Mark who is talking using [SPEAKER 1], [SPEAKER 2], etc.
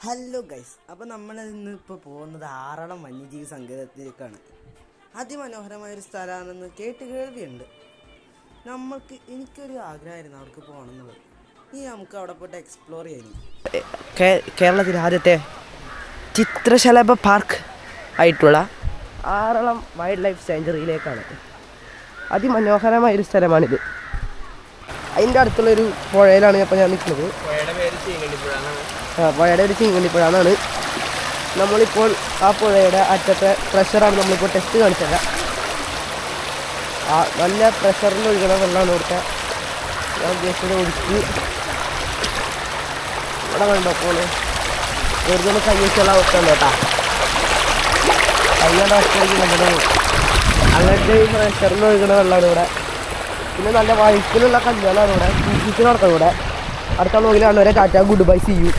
[SPEAKER 1] Hello guys, അപ്പോൾ നമ്മൾ ഇന്നിപ്പോൾ പോകുന്നത് ആറളം വന്യജീവി സങ്കേതത്തിലേക്കാണ്. അതിമനോഹരമായൊരു സ്ഥലമാണെന്ന് കേൾവിയുണ്ട്. എനിക്കൊരു ആഗ്രഹമായിരുന്നു അവിടേക്ക് പോകണം എന്നുള്ളത്. ഇനി നമുക്ക് അവിടെ പോയിട്ട് എക്സ്പ്ലോർ ചെയ്യാൻ. കേരളത്തിലെ ആദ്യത്തെ ചിത്രശലഭ പാർക്ക് ആയിട്ടുള്ള ആറളം വൈൽഡ് ലൈഫ് സാങ്ച്വറിയിലേക്കാണ്. അതിമനോഹരമായൊരു സ്ഥലമാണിത്. അതിൻ്റെ അടുത്തുള്ളൊരു പുഴയിലാണ് ഇപ്പോൾ ഞാൻ നിൽക്കുന്നത്. പുഴയുടെ ഒരു ചീങ്കണ്ണിപ്പുഴയാണ്. നമ്മളിപ്പോൾ ആ പുഴയുടെ അറ്റത്തെ പ്രഷറാണ് നമ്മളിപ്പോൾ ടെസ്റ്റ് കാണിച്ചത്. നല്ല പ്രഷറിൽ ഒഴുകണ വെള്ളമാണ് ഇവിടുത്തെ. ഞാൻ ഉദ്ദേശിച്ചത് ഒഴുക്കി ഇവിടെ കണ്ടപ്പോൾ വെറുതെ കൈ വെച്ചുള്ള അവസ്ഥ ഉണ്ട് കേട്ടോ. കൈയുടെ അവസ്ഥയ്ക്ക് നമ്മുടെ അങ്ങനത്തെ ഈ പ്രഷറിൽ ഒഴുകണ വെള്ളമാണ് ഇവിടെ. പിന്നെ നല്ല വഴുക്കിലുള്ള കല്ലുകളാണ് ഇവിടെ. നടക്കുന്നത് ഇവിടെ. അടുത്ത നോക്കിലാണ് വരെ tata, goodbye, see U.